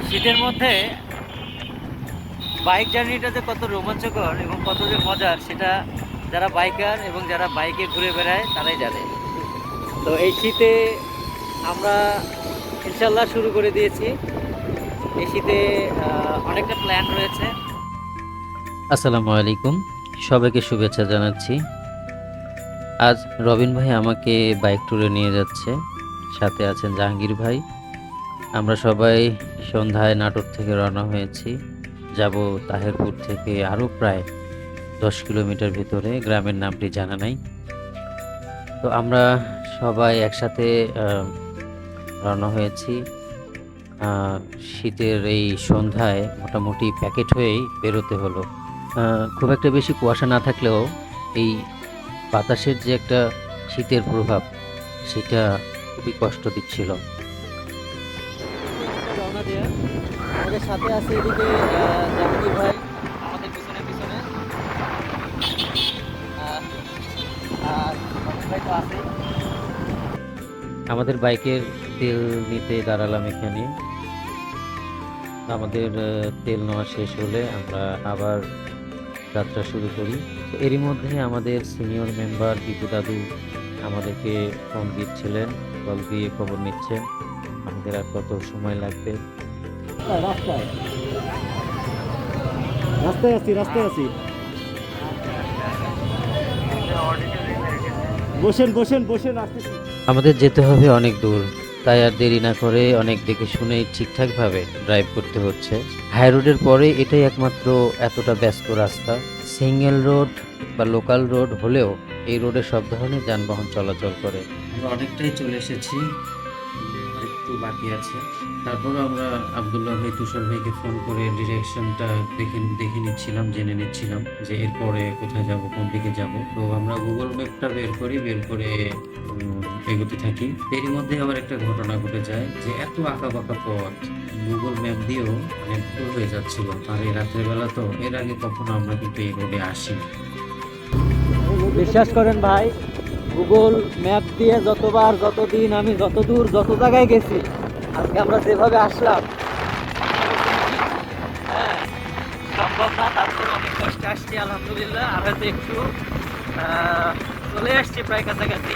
শীতের মধ্যে বাইক জার্নিটা যে কত রোমাঞ্চকর এবং কত যে মজার, সেটা যারা বাইকার এবং যারা বাইকে ঘুরে বেড়ায় তারাই জানে। তো এই শীতে আমরা ইনশাল্লাহ শুরু করে দিয়েছি। এই শীতে অনেকটা প্ল্যান রয়েছে। আসসালামু আলাইকুম, সবাইকে শুভেচ্ছা জানাচ্ছি। আজ রবিন ভাই আমাকে বাইক ট্যুরে নিয়ে যাচ্ছে, সাথে আছেন জাহাঙ্গীর ভাই। আমরা সবাই সন্ধ্যায় নাটোর থেকে রওনা হয়েছি, যাব তাহেরপুর থেকে আরও প্রায় 10 কিলোমিটার ভিতরে, গ্রামের নামটি জানা নাই। তো আমরা সবাই একসাথে রওনা হয়েছি। শীতের এই সন্ধ্যায় মোটামুটি প্যাকেট হয়েই বেরোতে হলো। খুব একটা বেশি কুয়াশা না থাকলেও এই বাতাসের যে একটা শীতের প্রভাব, সেটা খুবই কষ্ট দিচ্ছিল। রওনা দেয়া আমাদের সাথে আছে এদিকে জাহাঙ্গীর ভাই, আমাদের পিছনে পিছনে, আর ভাই তো আছে। আমাদের বাইকের তেল নিতে দাঁড়ালাম এখানে। আমাদের তেল নেওয়া শেষ হলে আমরা আবার যাত্রা শুরু করি। তো এরই মধ্যে আমাদের সিনিয়র মেম্বার দীপু দাদু আমাদেরকে ফোন দিচ্ছিলেন, কল দিয়ে খবর নিচ্ছেন আমাদের আর কত সময় লাগবে। রাস্তায় আছি। বসেন আসতেছি। আমাদের যেতে হবে অনেক দূর, তাই আর দেরি না করে অনেক দেখে শুনেই ঠিকঠাকভাবে ড্রাইভ করতে হচ্ছে। হাই রোডের পরে এটাই একমাত্র এতটা ব্যস্ত রাস্তা। সিঙ্গেল রোড বা লোকাল রোড হলেও এই রোডে সব ধরনের যানবাহন চলাচল করে। আমরা অনেকটাই চলে এসেছি, একটু বাকি আছে। তারপরও আমরা আব্দুল্লাহ ভাই, তুষার ভাইকে ফোন করে ডিরেকশনটা দেখে নিচ্ছিলাম, জেনে নিচ্ছিলাম যে এরপরে কোথায় যাব, কোন দিকে যাব। তো আমরা গুগল ম্যাপটা বের করে এগোতে থাকি। এরই মধ্যে আবার একটা ঘটনা ঘটে যায় যে এত আঁকা বাঁকা পথ গুগল ম্যাপ দিয়েও মানে ভুল হয়ে যাচ্ছিল। আর এই রাত্রের বেলা তো, এর আগে কখনো আমরা কিন্তু এই রোডে আসি। বিশ্বাস করেন ভাই, গুগল ম্যাপ দিয়ে যতবার, যতদিন আমি যত দূর যত জায়গায় গেছি, আজকে আমরা যেভাবে আসলাম সম্ভব না। তারপরে অনেক কষ্টে আসছি আলহামদুলিল্লাহ। আর হয়তো একটু চলে আসছি প্রায় কাছাকাছি।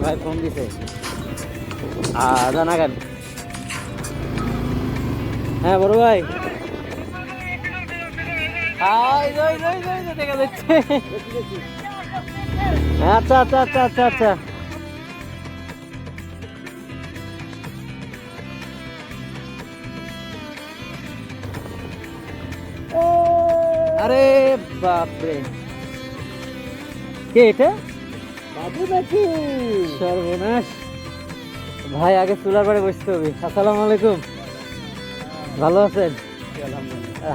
ভাই ফোন দিছে জানাগান। হ্যাঁ বড় ভাই, দেখা যাচ্ছে। আচ্ছা আচ্ছা আচ্ছা আচ্ছা আচ্ছা। আরে বাপরে, কে এটা? বাবু নাকি? সর্বনাশ ভাই, আগে চুলার পরে বসতে হবে। আসসালামু আলাইকুম, ভালো আছেন?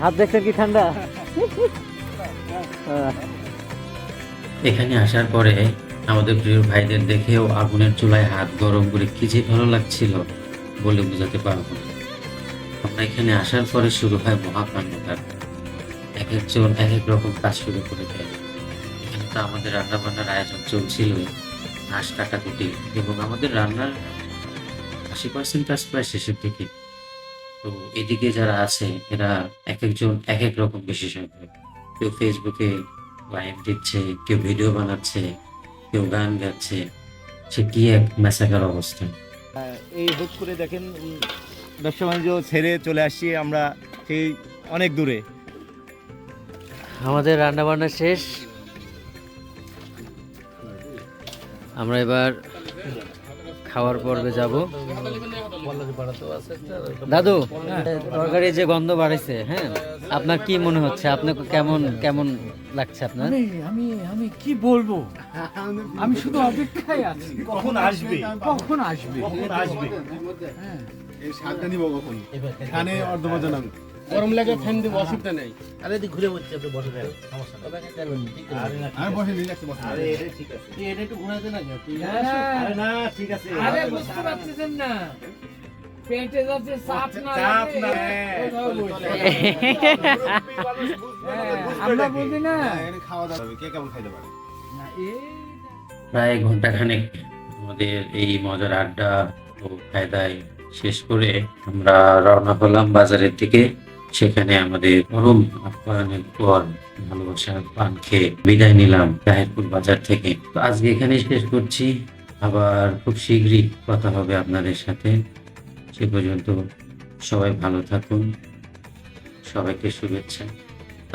হাত দেখছেন কি ঠান্ডা? এখানে আসার পরে আমাদের প্রিয় ভাইদের দেখেও আগুনের চুলায় হাত গরম করে কি যে ভালো লাগছিল বলে বোঝাতে পারবো না। আমরা এখানে আসার পরে শুরু হয় মহাকাণ্ডটা। এক একজন এক এক রকম কাজ শুরু করে দেয়। এখানে তো আমাদের রান্না বান্নার আয়োজন চলছিল, ঘাস কাটাকুটি, এবং আমাদের রান্নার 80% কাজ প্রায় শেষের দিকে। তো এদিকে যারা আছে এরা এক একজন এক এক রকম বিশেষজ্ঞ। কেউ ফেসবুকে লাইভ দিচ্ছে, কেউ ভিডিও বানাচ্ছে, কেউ গান গাচ্ছে। সে কি এক মেসাকার অবস্থা। এই হুট করে দেখেন ব্যবসা বাণিজ্য ছেড়ে চলে আসছি আমরা সেই অনেক দূরে। আমাদের রান্না বান্না শেষ, আমরা এবার খাওয়ার পর্বে যাব। দাদু, তরকারি যে গন্ধ বাড়াইছে, হ্যাঁ, আপনার কি মনে হচ্ছে? আপনাকে কেমন কেমন লাগছে আপনার? আমি আমি কি বলবো, আমি শুধু অপেক্ষায় আছি কখন আসবে, কখন আসবে। হ্যাঁ এই শাকটা নিব কখন, এখানে অর্ধবাজার নাম গরম লাগে ফ্যান দিব, অসুবিধা নেই। আরে দি ঘুরে বসছে, আপনি বসে থাকেন, সমস্যা নেই। আরে বসে নিয়ে যাচ্ছে, বসে। আরে এটা ঠিক আছে, তুই এটা একটু ঘুরাতে না তুই। আরে না ঠিক আছে, আরে বুঝতে পারতেছেন না, পেটে যাচ্ছে চাপ না, চাপ না। আমরা বুঝি না। এখানে খাওয়া দাওয়া হবে, কে কেমন খাইতে পারে। প্রায় ঘন্টাখানেক আমাদের এই মজার আড্ডা ও ফায়দায় শেষ করে আমরা রওনা হলাম বাজারের দিকে। সেখানে আমাদের পরম আপ্যায়নের পর ভালোবাসার পান খেয়ে বিদায় নিলাম তাহিরপুর বাজার থেকে। তো আজকে এখানেই শেষ করছি, আবার খুব শীঘ্রই কথা হবে আপনাদের সাথে। সে পর্যন্ত সবাই ভালো থাকুন, সবাইকে শুভেচ্ছা।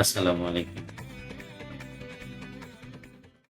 আসসালামু আলাইকুম।